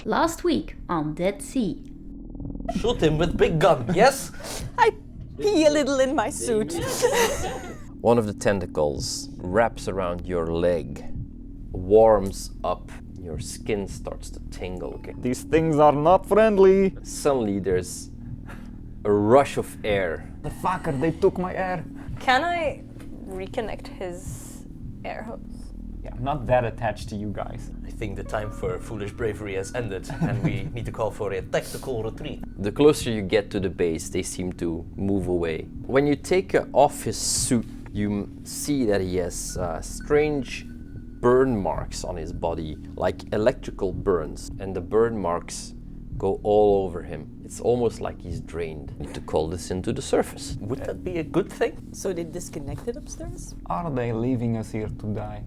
Last week on Dead Sea. Shoot him with big gun, yes? I pee a little in my suit. One of the tentacles wraps around your leg, warms up, your skin starts to tingle. These things are not friendly. Suddenly there's a rush of air. The fucker, they took my air. Can I reconnect his air hose? Yeah, I'm not that attached to you guys. I think the time for foolish bravery has ended and we need to call for a tactical retreat. The closer you get to the base, they seem to move away. When you take off his suit, you see that he has strange burn marks on his body, like electrical burns, and the burn marks go all over him. It's almost like he's drained. You need to call this into the surface. Would that be a good thing? So they disconnected upstairs? Are they leaving us here to die?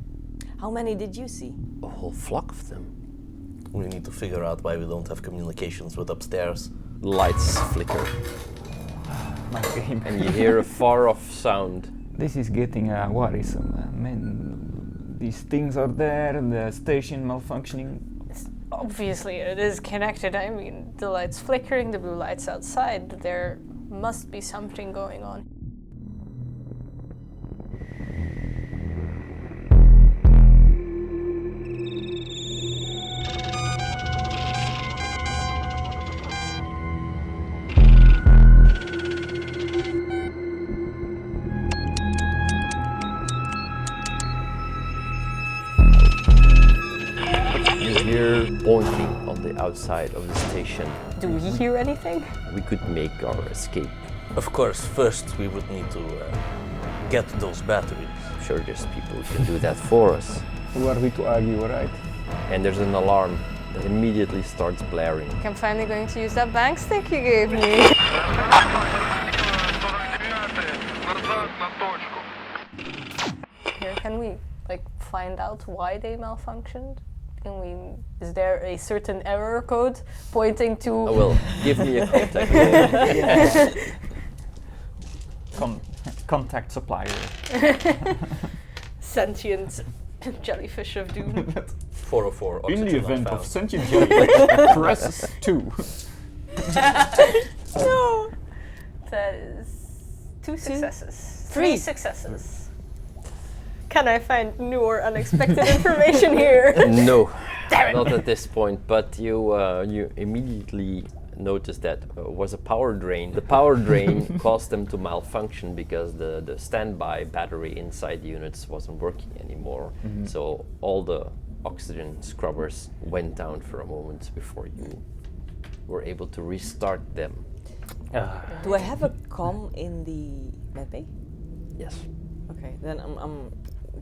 How many did you see? A whole flock of them. We need to figure out why we don't have communications with upstairs. Lights flicker, My game. and you hear a far-off sound. This is getting worrisome. Man, these things are there, the station malfunctioning. Obviously, it is connected. I mean, the light's flickering, the blue light's outside. There must be something going on. Boinking on the outside of the station. Do we hear anything? We could make our escape. Of course, first we would need to get those batteries. I'm sure there's people who can do that for us. Who are we to argue, right? And there's an alarm that immediately starts blaring. I'm finally going to use that bank stick you gave me. Here, can we find out why they malfunctioned? Is there a certain error code pointing to... Oh, well, give me a contact roll. Contact supplier. Sentient jellyfish of doom. 404 In oxygen the event not of found. sentient jellyfish, press 2. No! That is 2 successes. 3 successes. Can I find new or unexpected information here? No, not at this point, but you immediately noticed that was a power drain. The power drain caused them to malfunction because the standby battery inside the units wasn't working anymore. Mm-hmm. So all the oxygen scrubbers went down for a moment before you were able to restart them. Do I have a comm in the medbay? Yes. Okay, then I'm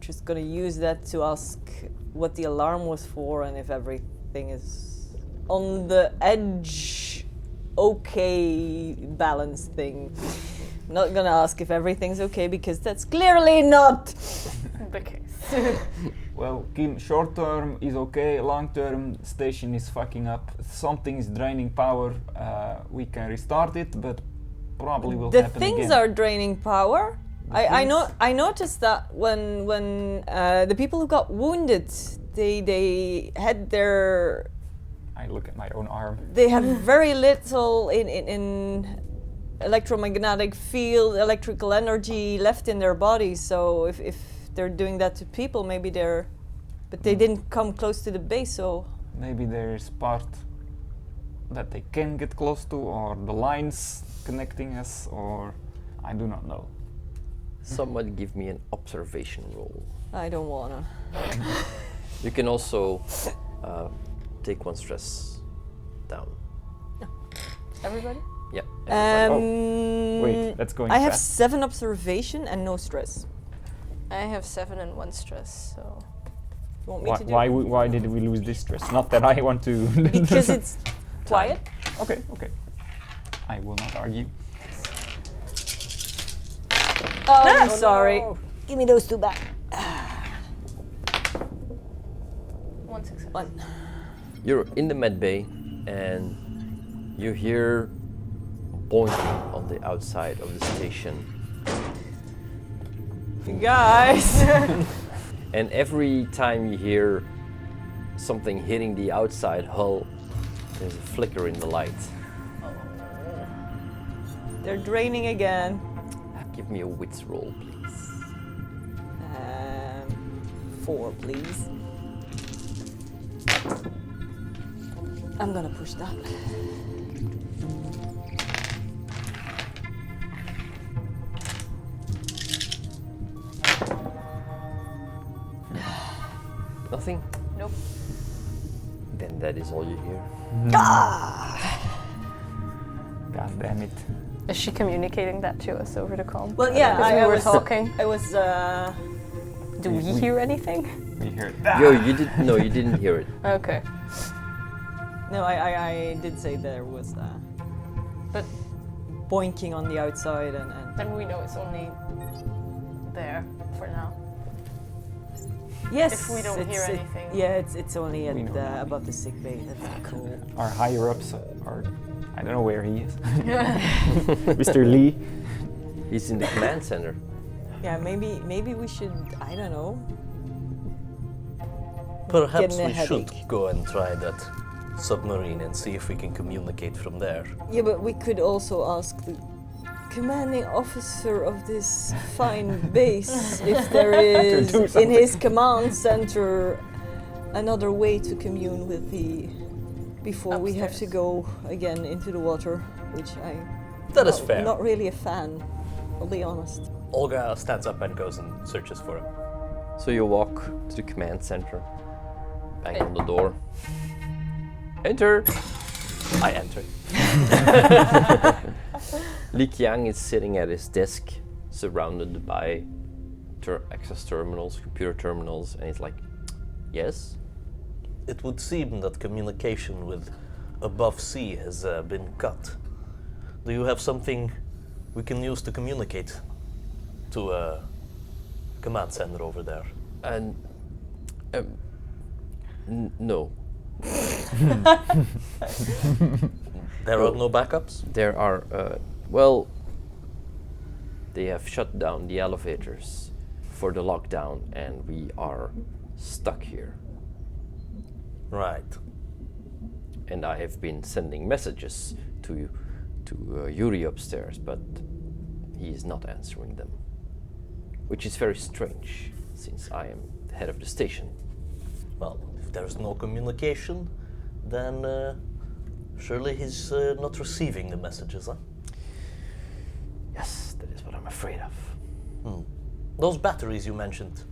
just gonna use that to ask what the alarm was for and if everything is on the edge, okay, balance thing. I'm not gonna ask if everything's okay because that's clearly not The case. Well, Kim, short term is okay, long term station is fucking up. Something is draining power. We can restart it, but probably will The happen things again. are draining power. I noticed that when the people who got wounded, they had their... I look at my own arm. They have very little in electromagnetic field, electrical energy left in their bodies. So if they're doing that to people, maybe they're... But they didn't come close to the base, so... Maybe there's part that they can get close to, or the lines connecting us, or I do not know. Someone give me an observation roll. I don't wanna. You can also take 1 stress down. Everybody? Yeah. Wait, that's going I have fast. 7 observation and no stress. I have 7 and 1 stress, so... You want me to do Why did we lose this stress? Not that I want to... Because it's quiet. Okay. I will not argue. Oh, I'm sorry. Give me those 2 back. 1 success. 1. You're in the med bay and you hear boinking on the outside of the station. Guys! And every time you hear something hitting the outside hull, There's a flicker in the light. They're draining again. Give me a wits roll, please. 4, please. I'm gonna push that. Nothing? Nope. Then that is all you hear. God damn it. Is she communicating that to us over the comm? Well, yeah, Because we I were was talking. I was. Do we hear anything? We heard. Yo, you didn't hear it. Okay. No, I did say there was But boinking on the outside and then we know it's only there for now. yes. If we don't hear anything. Yeah, it's only at We know. above the sick bay. That's cool. Our higher ups are. I don't know where he is. Mr. Lee. He's in the command center. Yeah, maybe we should. I don't know. Perhaps Getting a we should headache. go and try that submarine and see if we can communicate from there. Yeah, but we could also ask the commanding officer of this fine base if there is do in something. his command center another way to commune with the before we have to Upstairs. go again into the water, which That is fair. Not really a fan, I'll be honest. Olga stands up and goes and searches for him. So you walk to the command center, bang on the door. Enter! I enter. Li Qiang is sitting at his desk, surrounded by access terminals, computer terminals, and he's like, yes? It would seem that communication with above sea has been cut. Do you have something we can use to communicate to a command center over there? And no. There are no backups? There are, well, they have shut down the elevators for the lockdown and we are stuck here. Right. And I have been sending messages to Yuri upstairs, but he is not answering them. Which is very strange, since I am the head of the station. Well, if there's no communication, then surely he's not receiving the messages, huh? Yes, that is what I'm afraid of. Those batteries you mentioned,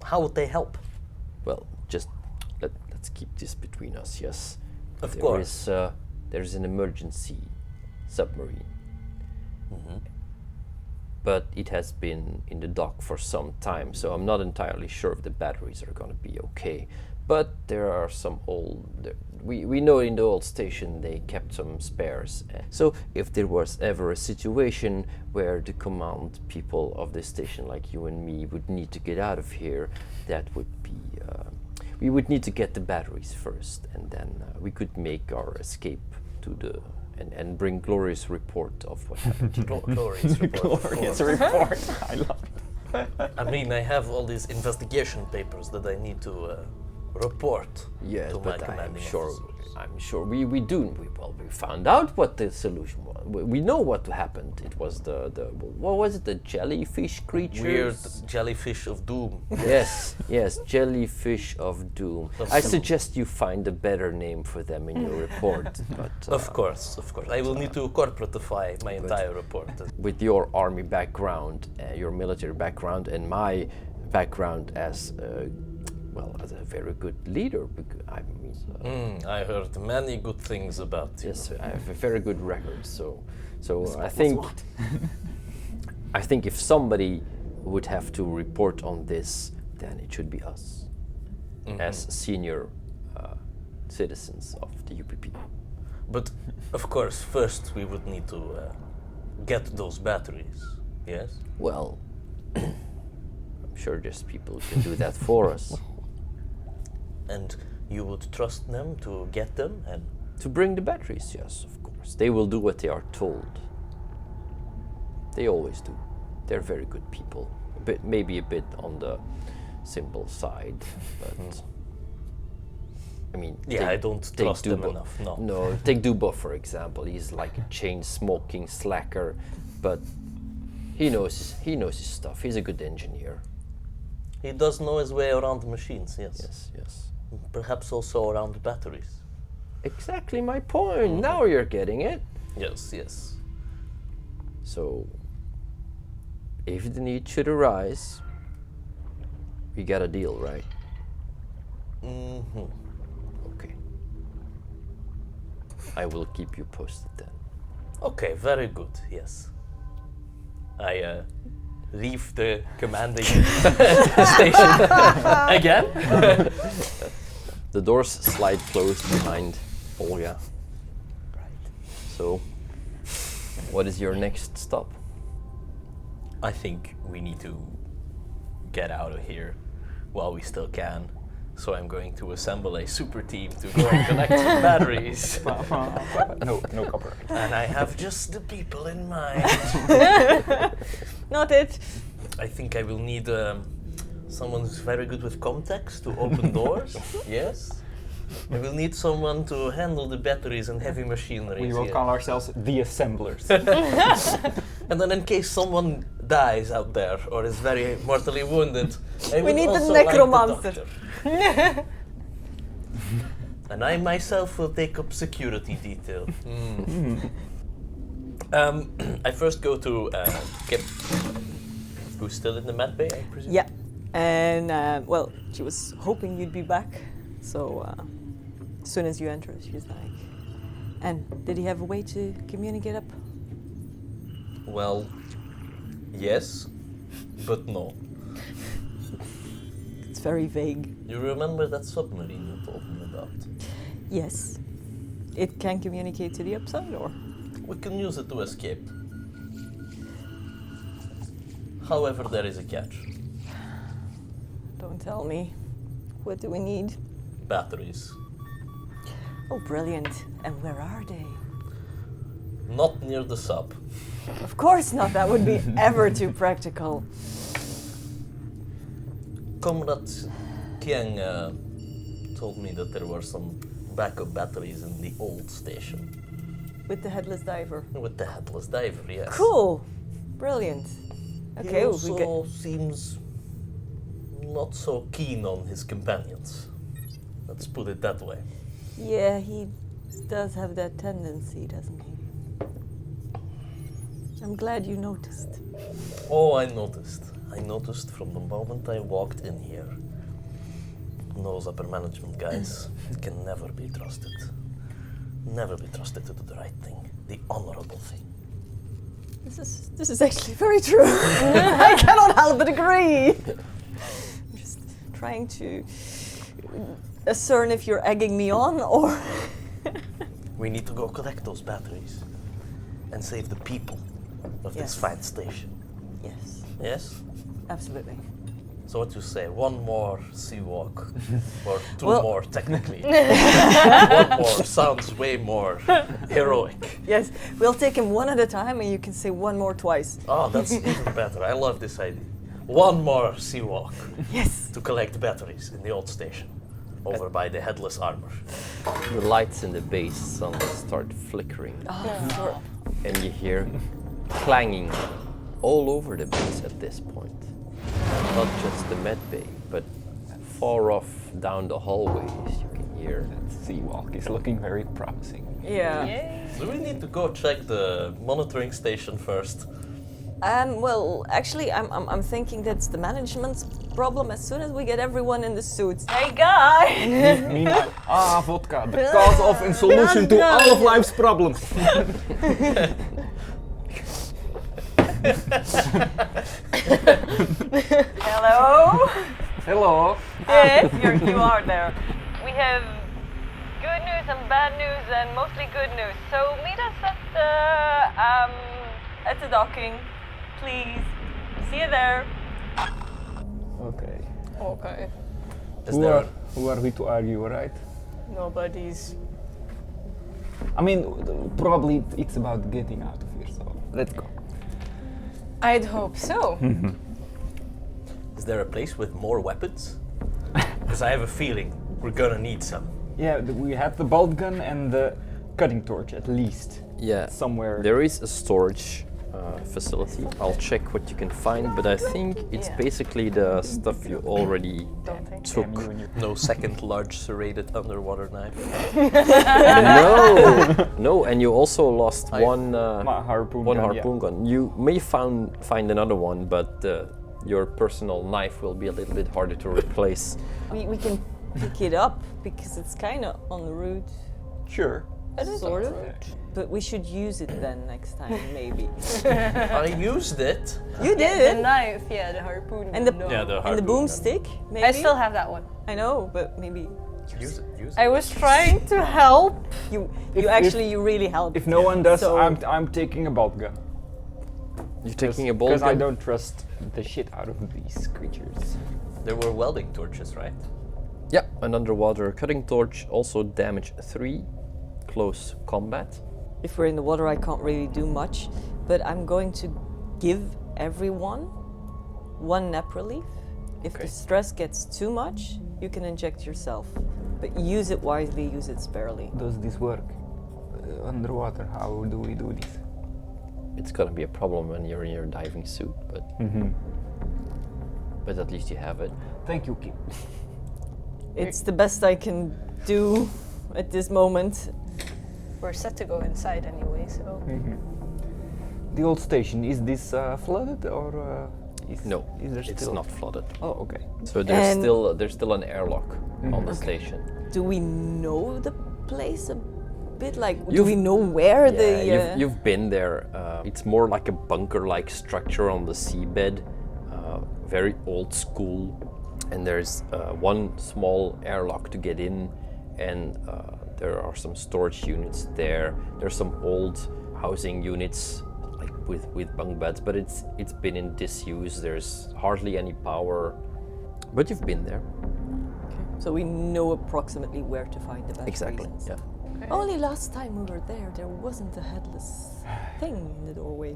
how would they help? Well, just let's keep this between us, yes? Of course. There's an emergency submarine. But it has been in the dock for some time, so I'm not entirely sure if the batteries are going to be okay. But there are some we know in the old station they kept some spares. So if there was ever a situation where the command people of the station like you and me would need to get out of here, that would be, we would need to get the batteries first, and then we could make our escape to the, and bring glorious report of what happened. Glorious report. of Glorious course. report. I love it. I mean, I have all these investigation papers that I need to report Yes, to my but I'm commanding sure. officers. I'm sure we found out what the solution was. We know what happened. It was the what was it? The jellyfish creatures. Weird jellyfish of doom. Yes, jellyfish of doom. I suggest you find a better name for them in your report. But Of course. I will need to corporatify my entire report. with your army background, your military background, and my background as as a very good leader, I mean, I heard many good things about you. yes, I have a very good record. So I think I think if somebody would have to report on this, then it should be us, as senior citizens of the UPP. But of course, first we would need to get those batteries. Yes. Well, I'm sure just people can do that for us. And you would trust them to get them and To bring the batteries, yes, of course. They will do what they are told. They always do. They're very good people. Maybe a bit on the simple side, but I mean, Yeah, I don't trust him enough. No. No, take Dubov for example. He's like a chain-smoking slacker, but he knows his stuff. He's a good engineer. He does know his way around the machines. Yes. Yes. Perhaps also around the batteries. Exactly my point. Now you're getting it. Yes. So, if the need should arise, we got a deal, right? Mm-hmm. Okay. I will keep you posted then. Okay, very good. Yes. I leave the commanding station again. The doors slide closed behind Olga. Right. So, what is your next stop? I think we need to get out of here while we still can. So I'm going to assemble a super team to go and collect some batteries. No copyright. And I have just the people in mind. Not it. I think I will need someone who's very good with contacts to open doors. Yes. I will need someone to handle the batteries and heavy machinery. We will call ourselves the assemblers. And then in case someone dies out there or is very mortally wounded, I We would need the also like necromancer. doctor. And I myself will take up security detail. I first go to Kip, who's still in the med bay, I presume? Yeah. And, well, she was hoping you'd be back. So, as soon as you enter, she's like, and did he have a way to communicate up? Well, yes, but no. It's very vague. You remember that submarine you told me about? Yes. It can communicate to the upside, or? We can use it to escape. However, there is a catch. Don't tell me. What do we need? Batteries. Oh, brilliant. And where are they? Not near the sub. Of course not. That would be ever too practical. Comrade Kiang told me that there were some backup batteries in the old station. With the headless diver. With the headless diver, yes. Cool. Brilliant. He Okay, well, we also get. seems not so keen on his companions. Let's put it that way. Yeah, he does have that tendency, doesn't he? I'm glad you noticed. Oh, I noticed. I noticed from the moment I walked in here. Those upper management guys can never be trusted. Never be trusted to do the right thing, the honorable thing. This is actually very true. I cannot help but agree. I'm just trying to discern if you're egging me on or. We need to go collect those batteries and save the people of this Yes. fine station. Yes, Yes? absolutely. So what you say, one more sea walk, or two Well- more technically. One more sounds way more heroic. Yes, we'll take him one at a time, and you can say one more twice. Oh, that's even better. I love this idea. One more sea walk Yes. to collect batteries in the old station, over by the headless armor. The lights in the base suddenly start flickering, Sure. and you hear clanging all over the base at this point. Not just the med bay, but far off down the hallways you can hear. That sea walk is looking very promising. Yeah. Do we need to go check the monitoring station first? Well, actually, I'm thinking that's the management's problem. As soon as we get everyone in the suits. Hey, guy. Meanwhile, vodka, the cause of and solution to all of life's problems. Hello? Hello. Yes, you are there. We have good news and bad news and mostly good news. So meet us at the docking, please. See you there. Okay. Okay. Is there Who are we to argue, right? Nobody's. I mean, probably it's about getting out of here, so let's go. I'd hope so. Is there a place with more weapons? Because I have a feeling we're gonna need some. Yeah, we have the bolt gun and the cutting torch at least. Yeah. Somewhere. There is a storage facility. I'll check what you can find, but I think it's Yeah. basically the stuff you already Don't think. took. Damn you and your No second large serrated underwater knife. No, no, and you also lost I- one my harpoon one gun, harpoon gun. You may find another one, but your personal knife will be a little bit harder to replace. We can pick it up because it's kind of on the route. Yeah. Sure. Sort of. But we should use it then next time, maybe. I used it. You The did. knife, yeah, the harpoon. And the no. Yeah, the and the harpoon boomstick, maybe. I still have that one. I know, but maybe Use it. Use it. I was trying to help. you If- you really helped. If no one does, So- I'm taking a bolt gun. You're taking a bolt Because I gun? don't trust the shit out of these creatures. There were welding torches, right? Yeah, an underwater cutting torch, also damage 3, close combat. If we're in the water, I can't really do much, but I'm going to give everyone 1 nap relief. If Okay. the stress gets too much, you can inject yourself. But use it wisely, use it sparingly. Does this work underwater? How do we do this? It's gonna be a problem when you're in your diving suit, but at least you have it. Thank you, Kim. It's the best I can do at this moment. We're set to go inside anyway, so. The old station, is this flooded or is, No, is there it's still? not flooded. Oh, okay. So there's And- still an airlock on the station. Do we know the place a bit? Like, do You've- we know where the? You've been there. It's more like a bunker-like structure on the seabed, very old school. And there's one small airlock to get in, and there are some storage units there. There's some old housing units, like with bunk beds, but it's been in disuse. There's hardly any power, but you've been there. So we know approximately where to find the batteries. Exactly. and stuff. Yeah. Only last time we were there wasn't a headless thing in the doorway.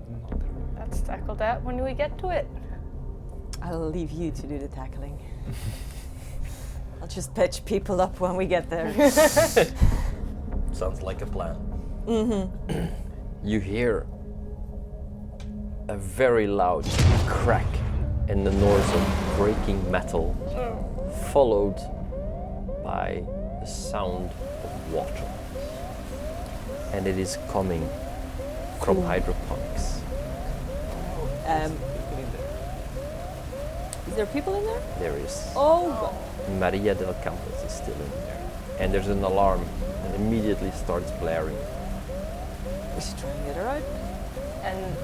Let's tackle that when we get to it. I'll leave you to do the tackling. I'll just patch people up when we get there. Sounds like a plan. You hear a very loud crack and the noise of breaking metal, followed by the sound of water. And it is coming from hydroponics. Is there people in there? There is Oh, God. Maria del Campos is still in there. And there's an alarm that immediately starts blaring. We should try and get her out. And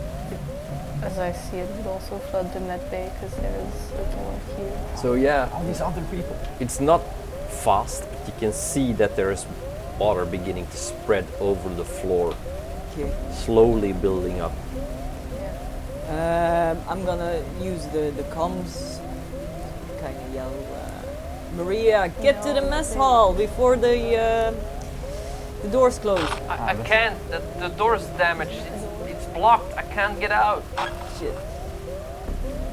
as I see it, would also flood the med bay because there's a door here. So yeah, All these other people. it's not fast, but you can see that there is water beginning to spread over the floor, Okay. slowly building up. I'm gonna use the comms. Kind of yell, Maria, get to the mess hall before the doors close. I can't. The door's damaged. It's blocked. I can't get out. Shit.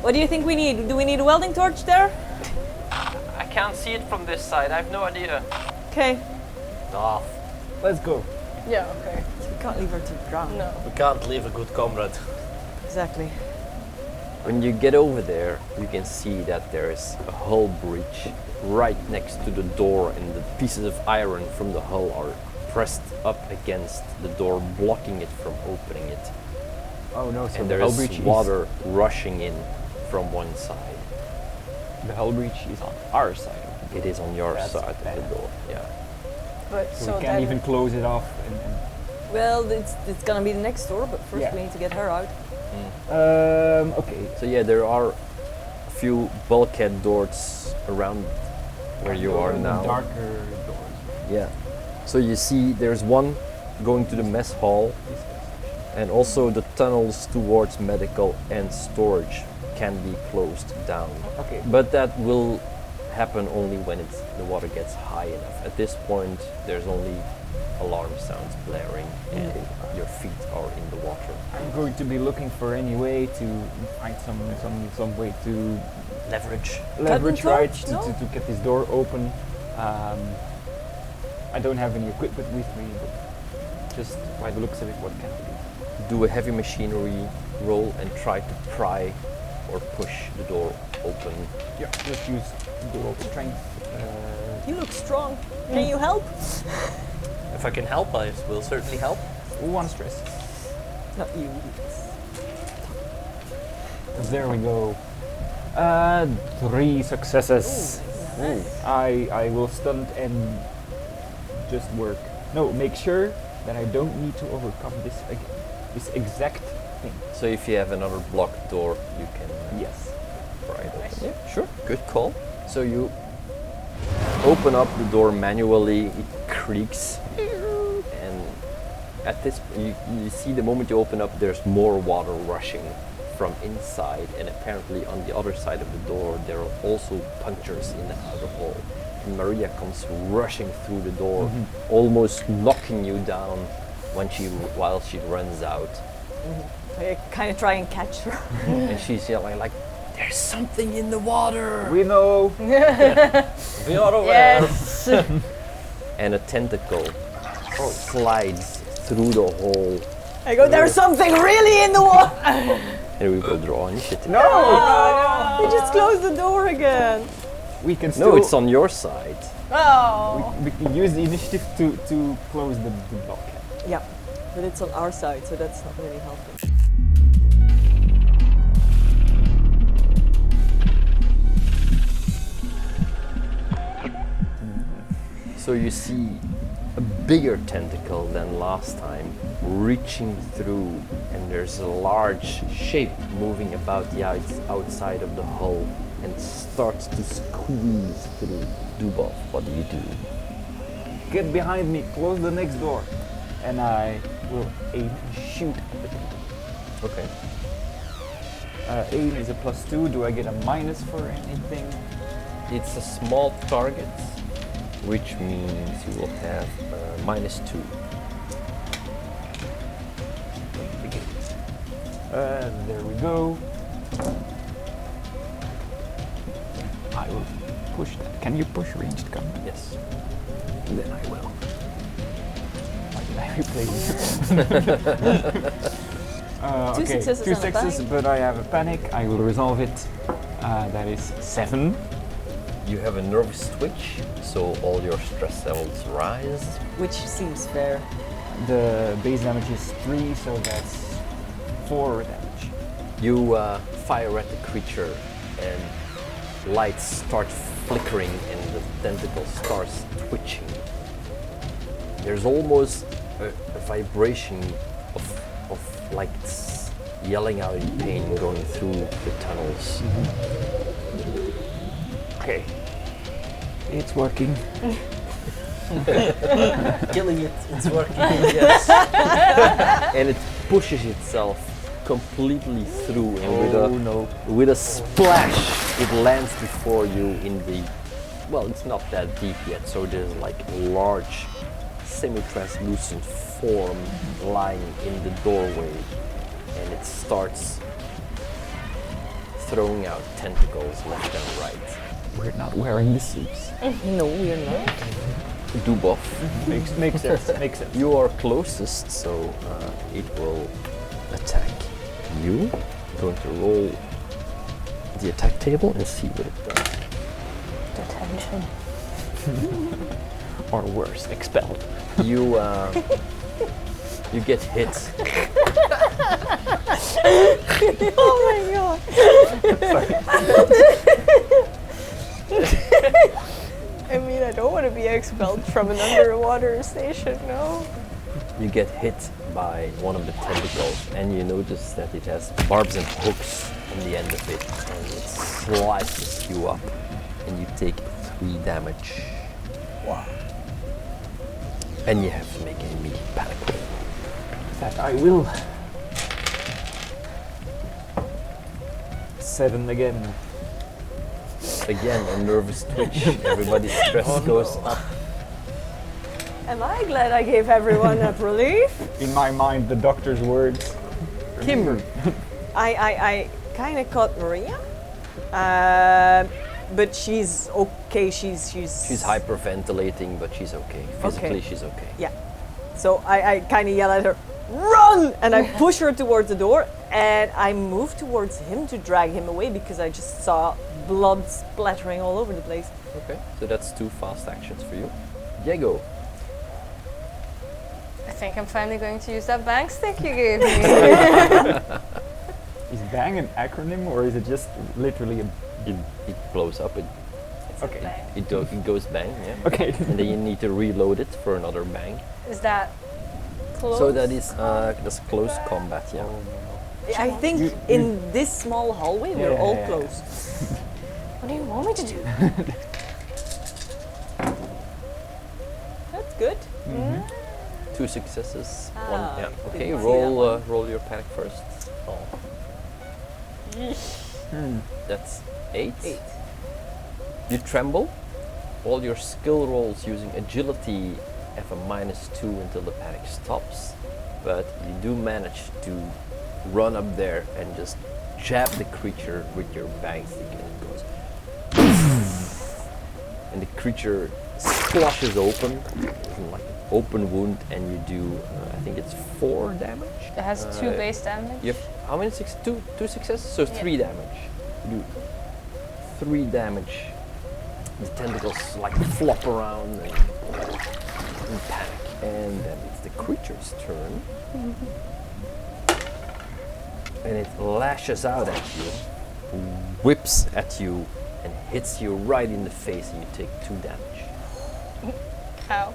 What do you think we need? Do we need a welding torch there? I can't see it from this side. I have no idea. Okay. Ah, Let's go. Yeah, okay. We can't leave her to drown. No. we can't leave a good comrade. Exactly. When you get over there, you can see that there is a hull breach right next to the door, and the pieces of iron from the hull are pressed up against the door, blocking it from opening it. Oh no, so And the there hull is breach water rushing in from one side. the hull breach is on our side. It is on your That's side of bad. the door. Yeah. But So, so we can't then even close it off. Well, it's gonna be the next door, but first Yeah. we need to get her out. Okay. So yeah, there are a few bulkhead doors around where you are now. Darker doors. Yeah. So you see there's one going to the mess hall, and also the tunnels towards medical and storage can be closed down. Okay. But that will happen only when the water gets high enough. At this point, there's only alarm sounds blaring, and your feet are in the water. I'm going to be looking for any way to find some way to Leverage. leverage torch, right no? to get this door open. I don't have any equipment with me, but just by the looks of it, what can I do? Do a heavy machinery roll and try to pry or push the door open. Yeah, just use door strength. You look strong. Can you help? If I can help, I will certainly help. 1 stress. Not you. There we go. 3 successes. I will stunt and just work. No, make sure that I don't need to overcome this exact thing. So if you have another blocked door, you can Yes. pry it open. Yeah, sure. Good call. So you open up the door manually. It creaks, and at this, you see the moment you open up, there's more water rushing from inside, and apparently on the other side of the door there are also punctures in the outer hall. And Maria comes rushing through the door, almost knocking you down while she runs out. I kind of try and catch her. And she's yelling like, "There's something in the water!" We know. We are aware. Yes. And a tentacle slides through the hole. I go, there's something really in the water. And we will draw initiative. No! We just closed the door again. We can still. No, it's on your side. Oh. We can use the initiative to close the block. Yeah, but it's on our side, so that's not really helping. So you see a bigger tentacle than last time reaching through, and there's a large shape moving about the outside of the hull and starts to squeeze through. Dubov, what do you do? Get behind me, close the next door, and I will aim and shoot at the tentacle. Okay. Aim is a +2. Do I get a minus for anything? It's a small target, which means you will have -2. There we go. I will push that. Can you push ranged combat? Yes. Then I will. Why did I replay this? Two successes two and a successes, panic. but I have a panic. I will resolve it. That is 7. You have a nervous twitch, so all your stress levels rise. Which seems fair. The base damage is 3, so that's 4 damage. You fire at the creature, and lights start flickering, and the tentacle starts twitching. There's almost a vibration of like it's yelling out in pain going through the tunnels. Okay. It's working. Killing it, it's working, yes. And it pushes itself completely through, and with a splash, it lands before you in the, well, it's not that deep yet, so there's like a large semi-translucent form lying in the doorway, and it starts throwing out tentacles left and right. We're not wearing the suits. No, we're not. Dubov, Makes sense. Makes sense. you are closest, so it will attack you. I'm going to roll the attack table and see what it does. Detention. Or worse, expelled. You you get hit. Oh my god. I mean, I don't want to be expelled from an underwater station, no. You get hit by one of the tentacles, and you notice that it has barbs and hooks on the end of it, and it slices you up, and you take 3 damage. Wow. And you have to make an immediate panic roll. That I will. 7 again. Again, a nervous twitch. Everybody's stress goes up. Am I glad I gave everyone a relief? In my mind, the doctor's words. Kimber. I kind of caught Maria. but she's okay. She's She's hyperventilating, but she's okay. Physically, she's okay. Yeah. So I kind of yell at her, run! And I push her towards the door, and I move towards him to drag him away because I just saw blood splattering all over the place. Okay, so that's 2 fast actions for you. Diego. I think I'm finally going to use that bang stick you gave me. Is bang an acronym or is it just literally a... It blows up. It Okay. it goes bang. Yeah. Okay. And then you need to reload it for another bang. Is that close? So that's close combat. Yeah. I think in this small hallway we're all Yeah. close. What do you want me to do? That's good. 2 successes. Ah, 1. Yeah. Okay. didn't see that Roll your panic first. Oh. That's 8. 8. You tremble. All your skill rolls using agility have a -2 until the panic stops, but you do manage to run up there and just jab the creature with your bang stick, and it goes. And the creature splashes open, like an open wound, and you do, I think it's 4 damage. It has 2 base damage. You have how many? 2 successes? So 3 damage. You do 3 damage. The tentacles like flop around and panic. And then it's the creature's turn. And it lashes out at you, whips at you, and hits you right in the face, and you take 2 damage. Ow.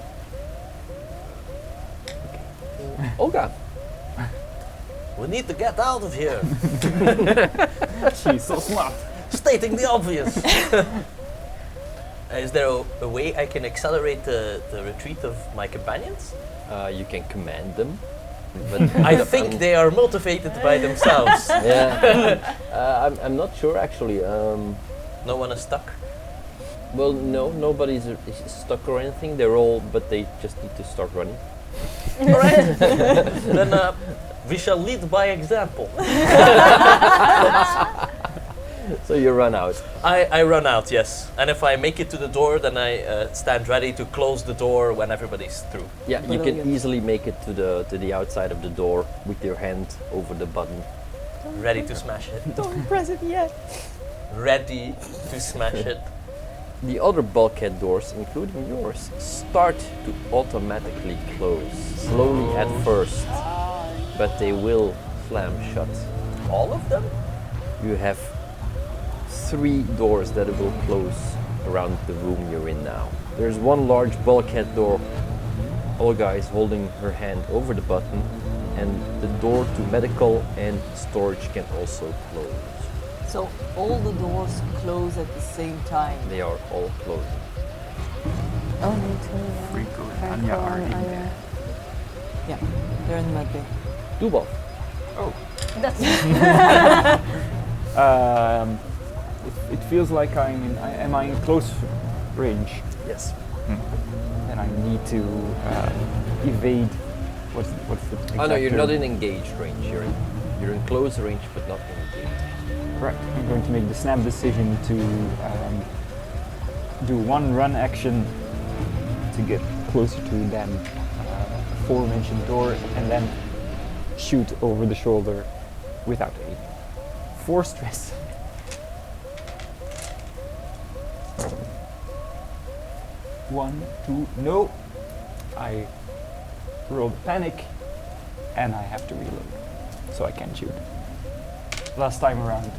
Olga. We need to get out of here. She's so smart. Stating the obvious. Is there a way I can accelerate the retreat of my companions? You can command them. But I think they are motivated by themselves. Yeah. I'm not sure actually. No one is stuck. Well, no, nobody's is stuck or anything.Ey're all, but they just need to start running. Alright. Then we shall lead by example. So you run out. I run out, yes. And if I make it to the door, then I stand ready to close the door when everybody's through. Yeah, you can Brilliant. easily make it to the outside of the door with your hand over the button. Ready to smash it. Don't press it yet. Ready to smash it. The other bulkhead doors, including yours, start to automatically close. Slowly at first, but they will slam shut. All of them? You have 3 doors that will close around the room you're in now. There's one large bulkhead door. Olga is holding her hand over the button, and the door to medical and storage can also close. So all the doors close at the same time. They are all closing. Only 2. Rico and Anya are in there. Yeah, they're in the med bay. Dubov. Oh. That's It feels like am I in close range? Yes. Then I need to evade. What's the exact Oh no, you're term? not in engaged range. You're in close range, but not in engaged. Right. I'm going to make the snap decision to do one run action to get closer to that aforementioned door, and then shoot over the shoulder without aim. 4 stress. One, two, no. I rolled panic, and I have to reload, so I can't shoot. Last time around,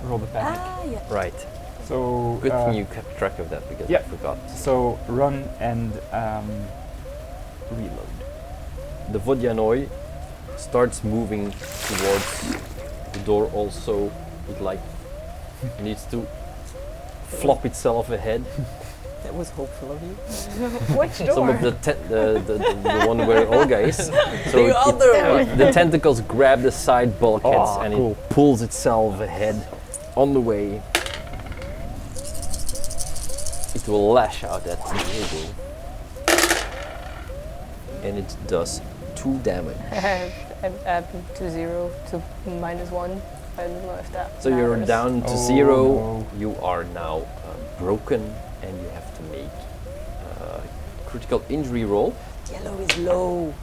rolled a panic. Yeah. Right. So Good thing you kept track of that because yeah. I forgot. So run and reload. The Vodyanoi starts moving towards the door also. It like needs to flop itself ahead. That was hopeful of you. which door? Some of the one where Olga is. So The other one. the tentacles grab the side bulkheads Oh, and cool. it pulls itself ahead. On the way, it will lash out at Diego. And it does 2 damage. I'm up to 0 to -1. I don't know if that So you're matters. down to Oh, 0. no. You are now broken, and you have to make a critical injury roll. Yellow is low.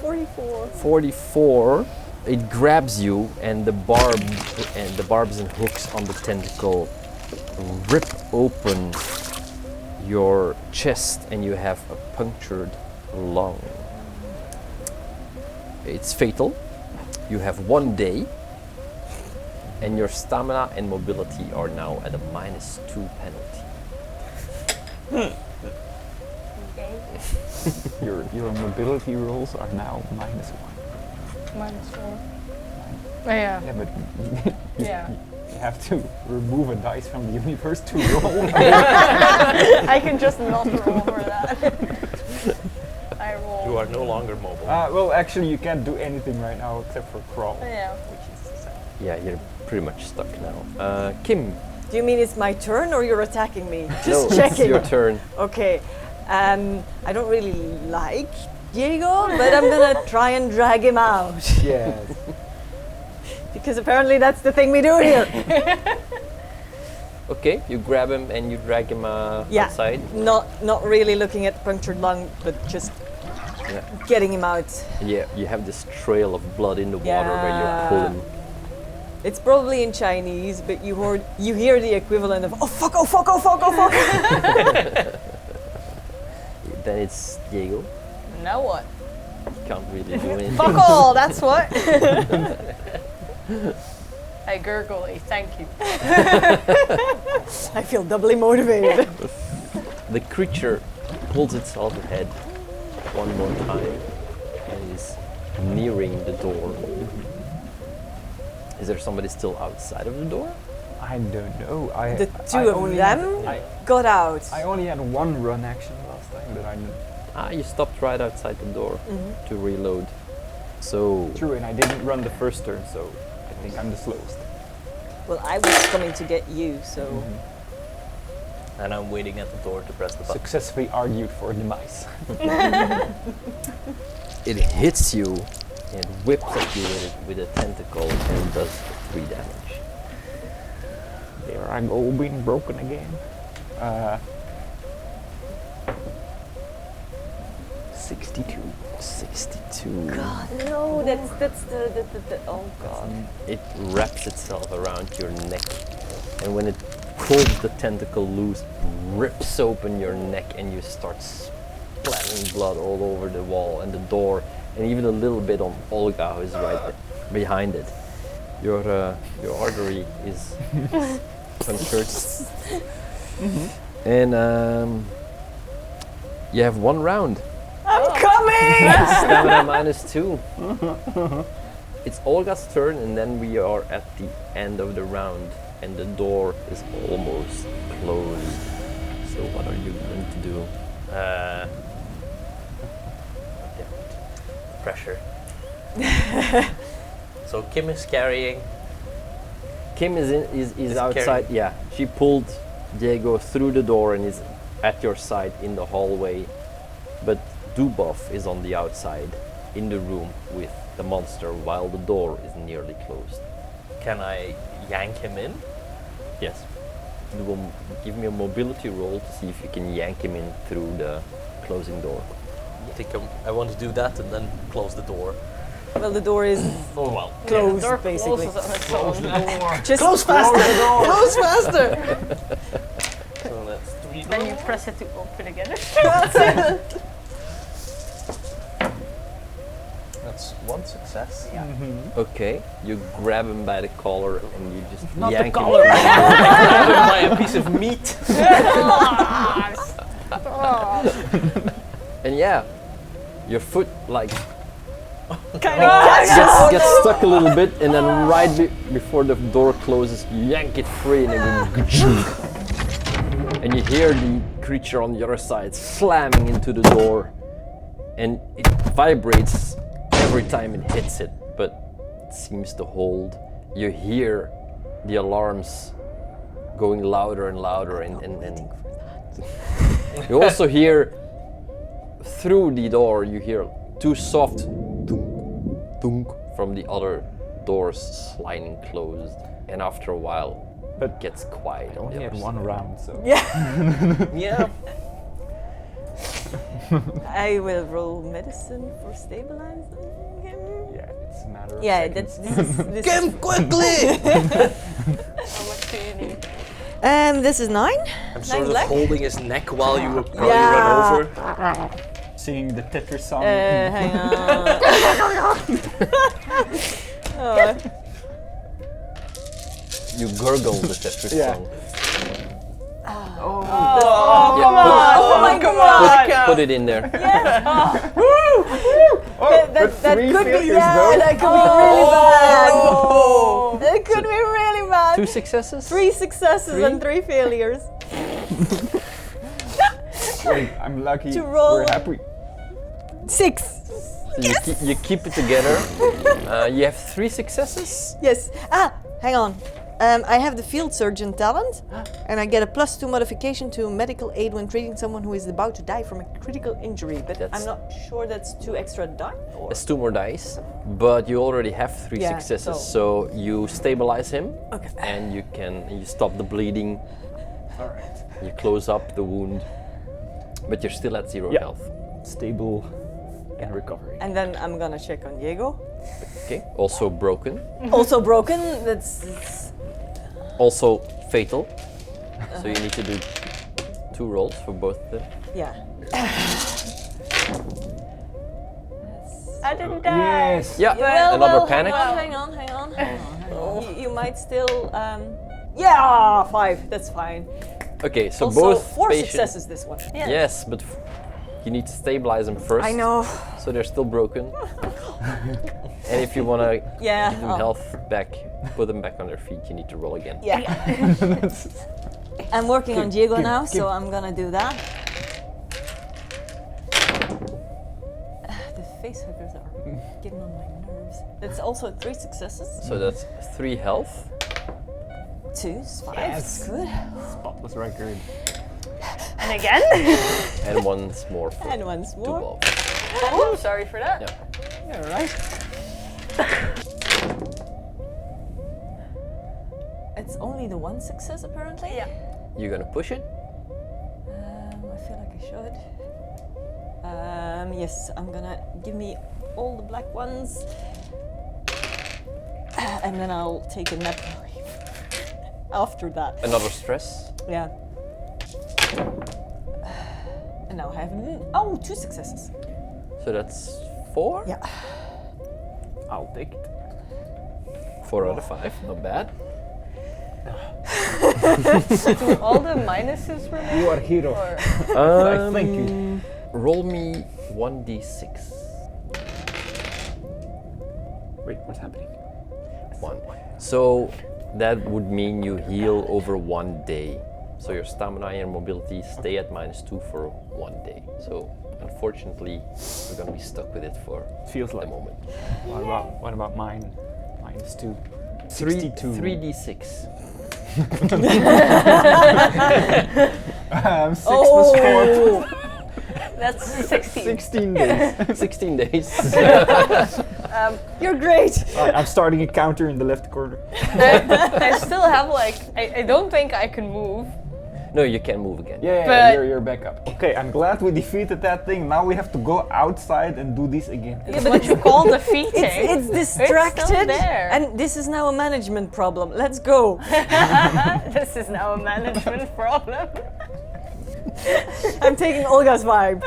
44. 44. It grabs you, and the barbs and hooks on the tentacle rip open your chest, and you have a punctured lung. It's fatal. You have 1 day, and your stamina and mobility are now at a -2 penalty. Your mobility rolls are now -1. -4. Yeah. Yeah, but Yeah. you have to remove a dice from the universe to roll. I can just not roll for that. I roll. You are no longer mobile. Well, actually, you can't do anything right now except for crawl. Yeah. Which is the same. Yeah, you're pretty much stuck now. Kim, Do you mean it's my turn or you're attacking me? no, Just it's checking. your turn. Okay. I don't really like Diego, but I'm gonna try and drag him out. Yes. Because apparently that's the thing we do here. Okay, you grab him and you drag him Yeah. outside. Not really looking at the punctured lung, but just Yeah. getting him out. Yeah, you have this trail of blood in the water where you Yeah. pull him. It's probably in Chinese, but you hear the equivalent of oh fuck, oh fuck, oh fuck, oh fuck. Then it's Diego. Now what? You can't really do anything. Fuck all, that's what. I gurgle a thank you. I feel doubly motivated. The creature pulls itself ahead one more time and is nearing the door. Is there somebody still outside of the door? I don't know. The two of them got out. I only had one run action last time, but I You stopped right outside the door to reload. So true, and I didn't run the first turn, so I think I'm the slowest. Well, I was coming to get you, so And I'm waiting at the door to press the button. Successfully argued for demise. it hits you and whips at you with a tentacle and does 3 damage. There I go, being broken again. 62. 62. God, no, that's the oh god. It wraps itself around your neck, and when it pulls the tentacle loose, rips open your neck, and you start splattering blood all over the wall and the door, and even a little bit on Olga, who is right behind it. Your artery is punctured, and you have 1 round. I'm coming! Stamina -2. It's Olga's turn, and then we are at the end of the round, and the door is almost closed. So what are you going to do? Pressure. So Kim is carrying. Kim is outside. carrying. Yeah, she pulled Diego through the door and is at your side in the hallway. But Dubov is on the outside in the room with the monster while the door is nearly closed. Can I yank him in? Yes. You will give me a mobility roll to see if you can yank him in through the closing door. I think I want to do that and then close the door. Well, the door is Oh well. closed, the door basically. closes on its own. Just close faster! Close faster! So that's 3. Then you press it to open again. That's 1 success. Okay, you grab him by the collar and you just Not yank the collar. him. Grab him by a piece of meat. And yeah, your foot like Kind of gets stuck a little bit, and then right before the door closes, you yank it free, and it goes and you hear the creature on the other side slamming into the door, and it vibrates every time it hits it, but it seems to hold. You hear the alarms going louder and louder, and you also hear through the door, you hear 2 soft thunk, thunk from the other doors sliding closed, and after a while But gets quiet. I on the only had other one side. round, so. Yeah. I will roll medicine for stabilizing him. Yeah, it's a matter of Yeah, seconds. this Get him quickly! How much do you need? This is 9. I'm sort of black. holding his neck while you probably Yeah. run over. Singing the Tetris song. Hang on. Oh, You gurgle the Tetris Yeah. song. come on! Oh my god! Put it in there. That three could be failures, yeah, though. that could be really bad. That could be really bad. 2 successes? 3 successes and 3 failures. Wait, I'm lucky. To roll. We're happy. 6. So you keep it together. You have 3 successes. Yes. Hang on. I have the field surgeon talent, and I get a +2 modification to medical aid when treating someone who is about to die from a critical injury. But That's- I'm not sure that's 2 extra die. Or It's 2 more dice, but you already have 3 Yeah, successes. So you stabilize him, Okay. and you stop the bleeding. All right. You close up the wound, but you're still at 0 Yeah. health. Stable and recovery. And then I'm gonna check on Diego. Okay. Also broken. Also broken. That's Also fatal. So you need to do 2 rolls for both of them. yeah. I didn't die. Yes. Yeah. Well, Another panic. Hang on. You might still. Yeah, 5. That's fine. Okay. So Also, both 4 patients. successes this one. Yes, but you need to stabilize them first. I know. So they're still broken. And if you want to Yeah. give them health back, put them back on their feet, you need to roll again. Yeah. I'm working on Diego now, so I'm gonna do that. The facehuggers are getting on my nerves. It's also 3 successes. So that's 3 health. 2 is 5. Yes. That's good. Spotless record. And again? And once more for And once more. Dubov. Oh, sorry for that. Yeah. All right. It's only the 1 success apparently. Yeah. You're gonna push it. I feel like I should. Yes, I'm gonna give me all the black ones, and then I'll take a nap after that. Another stress. Yeah. And now I have 2 successes. So that's 4. Yeah. I'll take it. 4 out of 5. Not bad. Do all the minuses remain? You are hero. Or I thank you. Roll me 1d6. Wait, what's happening? 1. So that would mean you heal over 1 day. So your stamina and your mobility stay at -2 for 1 day. So unfortunately, we're gonna be stuck with it for Feels the like. moment. What about mine? -2. 3d6. 6 plus 4. that's 16. 16 days. 16 days. You're great. I'm starting a counter in the left corner. I still have I don't think I can move. No, you can move again. Yeah, But- you're back up. Okay, I'm glad we defeated that thing. Now we have to go outside and do this again. It's what you call defeating. It's distracted, there. and this is now a management problem. Let's go. This is now a management problem. I'm taking Olga's vibe.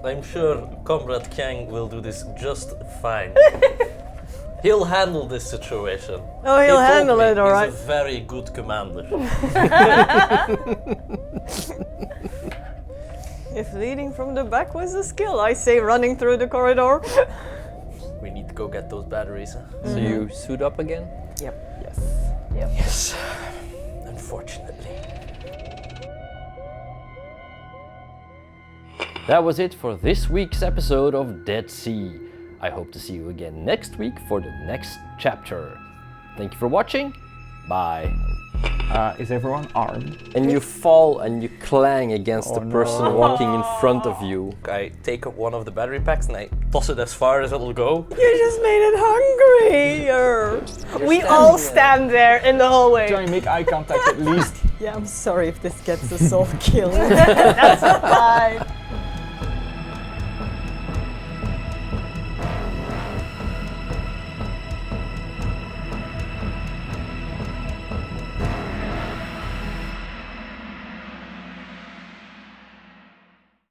I'm sure Comrade Kang will do this just fine. He'll handle this situation. Oh, He he'll told handle me it, all right. He's a very good commander. If leading from the back was a skill, I say running through the corridor. We need to go get those batteries. Huh? So you suit up again? Yep. Yes. Yes. Unfortunately. That was it for this week's episode of Dead Sea. I hope to see you again next week for the next chapter. Thank you for watching. Bye. Is everyone armed? And you fall and you clang against the person walking in front of you. I take up one of the battery packs and I toss it as far as it'll go. You just made it hungrier. We all stand there in the hallway. Try and make eye contact at least. Yeah, I'm sorry if this gets us all killed. That's fine.